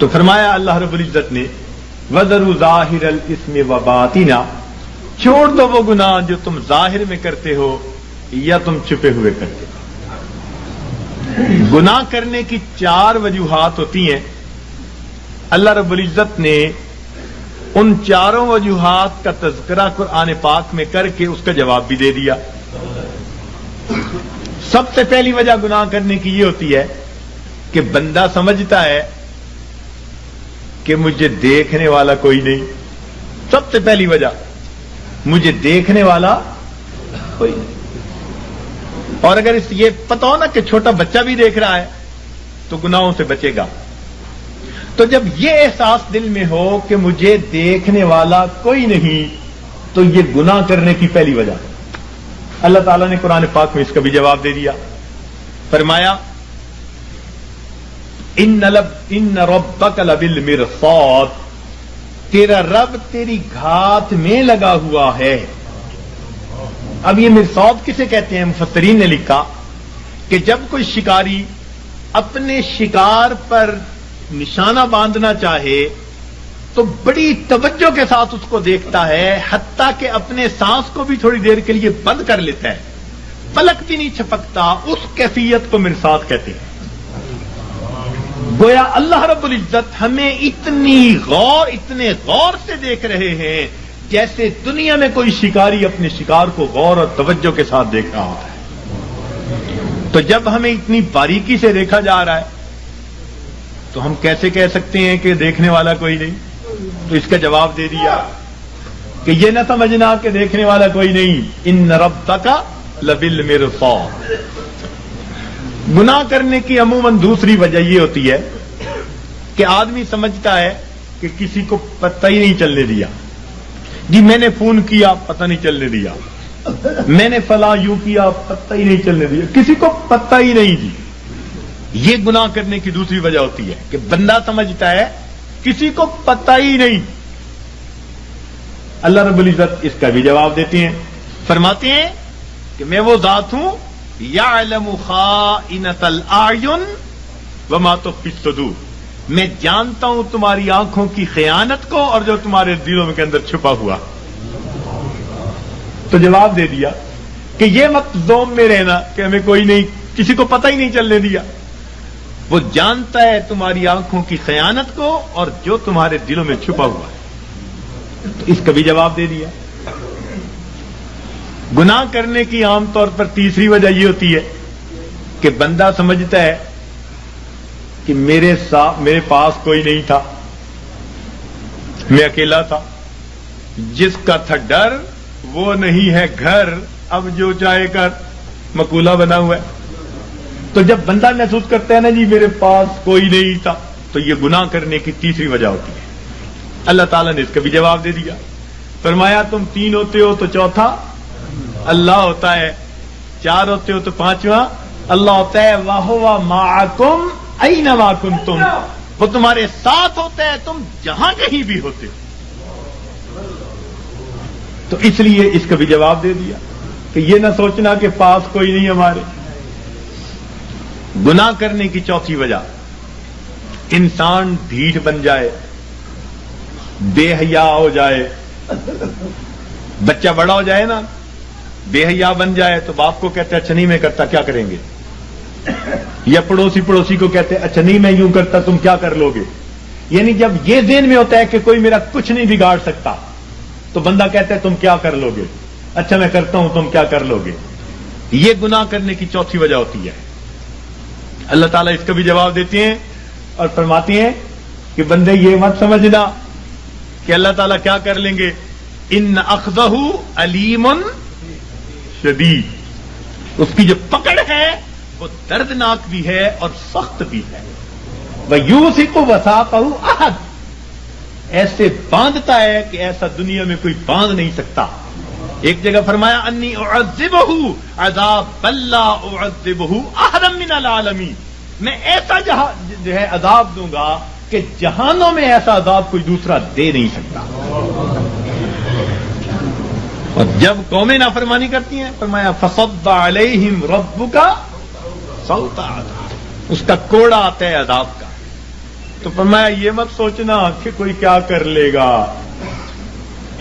تو فرمایا اللہ رب العزت نے وَذَرُوا ظَاهِرَ الْإِثْمِ وَبَاطِنَهُ، چھوڑ دو وہ گناہ جو تم ظاہر میں کرتے ہو یا تم چھپے ہوئے کرتے ہو۔ گناہ کرنے کی 4 وجوہات ہوتی ہیں، اللہ رب العزت نے ان 4 وجوہات کا تذکرہ قرآن پاک میں کر کے اس کا جواب بھی دے دیا۔ سب سے پہلی وجہ گناہ کرنے کی یہ ہوتی ہے کہ بندہ سمجھتا ہے کہ مجھے دیکھنے والا کوئی نہیں۔ سب سے پہلی وجہ مجھے دیکھنے والا کوئی نہیں، اور اگر اس یہ پتہ ہو نا کہ چھوٹا بچہ بھی دیکھ رہا ہے تو گناہوں سے بچے گا۔ تو جب یہ احساس دل میں ہو کہ مجھے دیکھنے والا کوئی نہیں تو یہ گناہ کرنے کی پہلی وجہ۔ اللہ تعالیٰ نے قرآن پاک میں اس کا بھی جواب دے دیا، فرمایا ان ربک لبالمرصاد، تیرا رب تیری گھات میں لگا ہوا ہے۔ اب یہ مرصاد کسے کہتے ہیں؟ مفسرین نے لکھا کہ جب کوئی شکاری اپنے شکار پر نشانہ باندھنا چاہے تو بڑی توجہ کے ساتھ اس کو دیکھتا ہے، حتیٰ کہ اپنے سانس کو بھی تھوڑی دیر کے لیے بند کر لیتا ہے، پلک بھی نہیں چھپکتا، اس کیفیت کو مرصاد کہتے ہیں۔ گویا اللہ رب العزت ہمیں اتنے غور سے دیکھ رہے ہیں جیسے دنیا میں کوئی شکاری اپنے شکار کو غور اور توجہ کے ساتھ دیکھ رہا ہوتا ہے۔ تو جب ہمیں اتنی باریکی سے دیکھا جا رہا ہے تو ہم کیسے کہہ سکتے ہیں کہ دیکھنے والا کوئی نہیں؟ تو اس کا جواب دے دیا کہ یہ نہ سمجھنا کہ دیکھنے والا کوئی نہیں، ان ربک لبالمرصاد۔ گناہ کرنے کی عموماً دوسری وجہ یہ ہوتی ہے کہ آدمی سمجھتا ہے کہ کسی کو پتہ ہی نہیں چلنے دیا، جی میں نے فون کیا پتہ نہیں چلنے دیا، میں نے فلاں یوں کیا پتہ ہی نہیں چلنے دیا، کسی کو پتہ ہی نہیں جی۔ یہ گناہ کرنے کی دوسری وجہ ہوتی ہے کہ بندہ سمجھتا ہے کسی کو پتہ ہی نہیں۔ اللہ رب العزت اس کا بھی جواب دیتے ہیں، فرماتے ہیں کہ میں وہ ذات ہوں یعلم خائنۃ الاعین وما تخفی الصدور، میں جانتا ہوں تمہاری آنکھوں کی خیانت کو اور جو تمہارے دلوں کے اندر چھپا ہوا۔ تو جواب دے دیا کہ یہ مت زوم میں رہنا کہ ہمیں کوئی نہیں، کسی کو پتہ ہی نہیں چلنے دیا، وہ جانتا ہے تمہاری آنکھوں کی خیانت کو اور جو تمہارے دلوں میں چھپا ہوا ہے۔ تو اس کا بھی جواب دے دیا۔ گناہ کرنے کی عام طور پر تیسری وجہ یہ ہوتی ہے کہ بندہ سمجھتا ہے کہ میرے پاس کوئی نہیں تھا، میں اکیلا تھا، جس کا تھا ڈر وہ نہیں ہے گھر، اب جو چاہے کر، مقولہ بنا ہوا ہے۔ تو جب بندہ محسوس کرتا ہے نا جی میرے پاس کوئی نہیں تھا، تو یہ گناہ کرنے کی تیسری وجہ ہوتی ہے۔ اللہ تعالیٰ نے اس کا بھی جواب دے دیا، فرمایا تم 3 ہوتے ہو تو چوتھا اللہ ہوتا ہے، 4 ہوتے ہو تو 5واں اللہ ہوتا ہے، وَهُوَ مَعَكُمْ أَيْنَمَا كُنْتُمْ، وہ تمہارے ساتھ ہوتا ہے تم جہاں کہیں بھی ہوتے ہو۔ تو اس لیے اس کا بھی جواب دے دیا کہ یہ نہ سوچنا کہ پاس کوئی نہیں ہمارے۔ گناہ کرنے کی چوتھی وجہ، انسان ڈھیٹ بن جائے، بے حیا ہو جائے۔ بچہ بڑا ہو جائے نا، بے حیا بن جائے تو باپ کو کہتے اچھا نہیں میں کرتا کیا کریں گے، یا پڑوسی کو کہتے اچھا نہیں میں یوں کرتا تم کیا کر لو گے۔ یعنی جب یہ ذہن میں ہوتا ہے کہ کوئی میرا کچھ نہیں بگاڑ سکتا تو بندہ کہتا ہے تم کیا کر لو گے، اچھا میں کرتا ہوں تم کیا کر لو گے۔ یہ گناہ کرنے کی چوتھی وجہ ہوتی ہے۔ اللہ تعالیٰ اس کا بھی جواب دیتے ہیں اور فرماتے ہیں کہ بندے یہ مت سمجھنا کہ اللہ تعالیٰ کیا کر لیں گے، ان اخذہ علیم شدید، اس کی جو پکڑ ہے وہ دردناک بھی ہے اور سخت بھی ہے۔ وَيُوثِقُ وَثَاقَهُ أَحَدٌ، ایسے باندھتا ہے کہ ایسا دنیا میں کوئی باندھ نہیں سکتا۔ ایک جگہ فرمایا انی اعذبہ عذاب لا اعذبہ احدا من العالمین، میں ایسا جو ہے عذاب دوں گا کہ جہانوں میں ایسا عذاب کوئی دوسرا دے نہیں سکتا۔ اور جب قومیں نافرمانی کرتی ہیں فرمایا فصب علیہم ربک صوت عذاب، اس کا کوڑا آتا ہے عذاب کا۔ تو فرمایا یہ مت سوچنا کہ کوئی کیا کر لے گا،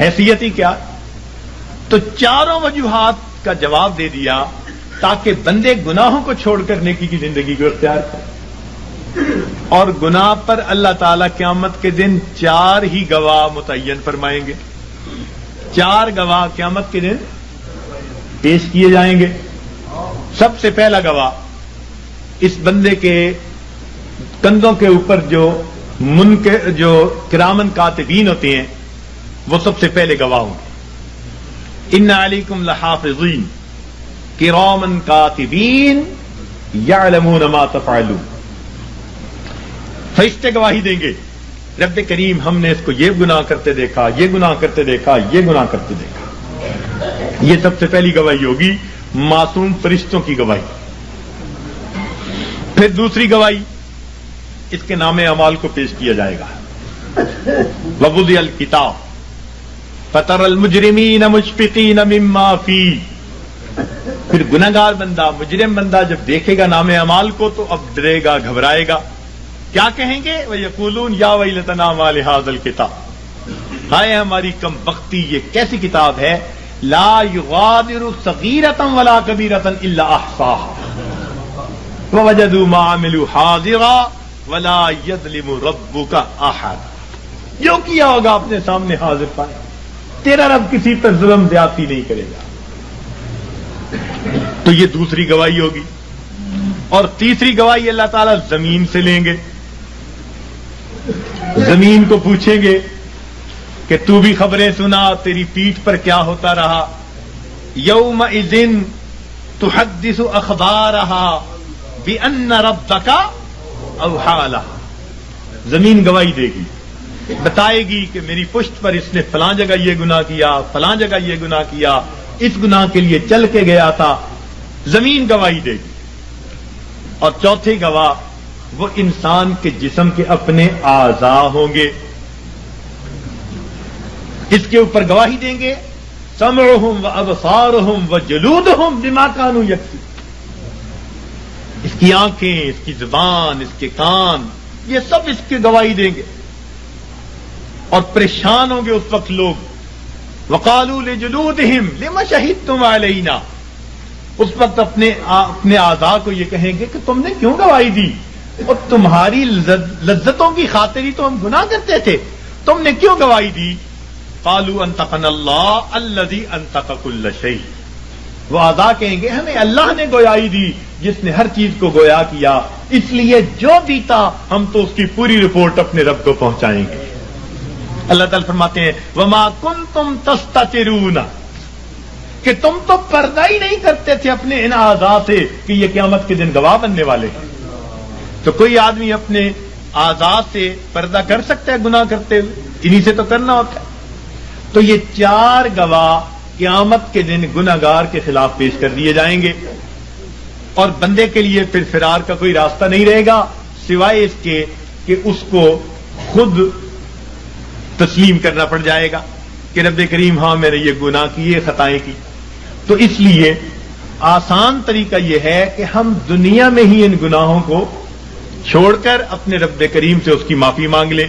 حیثیت ہی کیا. تو چاروں وجوہات کا جواب دے دیا تاکہ بندے گناہوں کو چھوڑ کر نیکی کی زندگی کو اختیار کریں. اور گناہ پر اللہ تعالیٰ قیامت کے دن 4 ہی گواہ متعین فرمائیں گے. 4 گواہ قیامت کے دن پیش کیے جائیں گے. سب سے پہلا گواہ اس بندے کے کندھوں کے اوپر جو کرامن کاتبین ہوتے ہیں وہ سب سے پہلے گواہ ہوں گے. ان علیکم لحافظین کرامن کاتبین یعلمون ما تفعلون. فرشتے گواہی دیں گے رب کریم ہم نے اس کو یہ گناہ کرتے دیکھا، یہ گناہ کرتے دیکھا، یہ گناہ کرتے دیکھا. یہ سب سے پہلی گواہی ہوگی، معصوم فرشتوں کی گواہی. پھر دوسری گواہی اس کے نام اعمال کو پیش کیا جائے گا. ووضع الکتاب فتری المجرمین مشفقین مما فیہ. پھر گنہگار بندہ، مجرم بندہ جب دیکھے گا نام اعمال کو تو اب ڈرے گا، گھبرائے گا. کیا کہیں گے؟ وَيَقُولُونَ يَا وَيْلَتَنَا مَا لِهَٰذَا الْكِتَابِ. ہائے ہماری کم بختی، یہ کیسی کتاب ہے، لا یغادر صغیرۃ ولا کبیرۃ الا احصاها ووجدوا ما عملوا حاضرا ولا یظلم ربک احد. جو کیا ہوگا اپنے سامنے حاضر پائے، تیرا رب کسی پر ظلم زیادتی نہیں کرے گا. تو یہ دوسری گواہی ہوگی. اور تیسری گواہی اللہ تعالیٰ زمین سے لیں گے. زمین کو پوچھیں گے کہ تو بھی خبریں سنا، تیری پیٹھ پر کیا ہوتا رہا. یومئذ تحدث اخبارها بان ربک اوحی لها. زمین گواہی دے گی، بتائے گی کہ میری پشت پر اس نے فلاں جگہ یہ گناہ کیا، فلاں جگہ یہ گناہ کیا، اس گناہ کے لیے چل کے گیا تھا. زمین گواہی دے گی. اور چوتھے گواہ وہ انسان کے جسم کے اپنے اعضاء ہوں گے. اس کے اوپر گواہی دیں گے سمعهم وابصارهم وجلودهم بما كانوا يكسبون. اس کی آنکھیں، اس کی زبان، اس کے کان، یہ سب اس کی گواہی دیں گے. اور پریشان ہوں گے اس وقت لوگ. وقالوا لجلودهم لما شهدتم علينا. اس وقت اپنے اعضاء کو یہ کہیں گے کہ تم نے کیوں گواہی دی، اور تمہاری لذتوں کی خاطر ہی تو ہم گناہ کرتے تھے، تم نے کیوں گواہی دی. قالوا انطقنا اللہ الذی انطق کل شیء. وہ اعضاء کہیں گے ہمیں اللہ نے گویائی دی جس نے ہر چیز کو گویا کیا، اس لیے جو بیتا ہم تو اس کی پوری رپورٹ اپنے رب کو پہنچائیں گے. اللہ تعالیٰ فرماتے ہیں وما کنتم تستترون، کہ تم تو پردہ ہی نہیں کرتے تھے اپنے ان اعضاء سے کہ یہ قیامت کے دن گواہ بننے والے ہیں. تو کوئی آدمی اپنے اعضاء سے پردہ کر سکتا ہے گناہ کرتے ہوئے؟ انہی سے تو کرنا ہوتا ہے. تو یہ 4 گواہ قیامت کے دن گناہگار کے خلاف پیش کر دیے جائیں گے. اور بندے کے لیے پھر فرار کا کوئی راستہ نہیں رہے گا سوائے اس کے کہ اس کو خود تسلیم کرنا پڑ جائے گا کہ رب کریم ہاں میں نے یہ گناہ کیے، خطائیں کی. تو اس لیے آسان طریقہ یہ ہے کہ ہم دنیا میں ہی ان گناہوں کو چھوڑ کر اپنے رب کریم سے اس کی معافی مانگ لیں.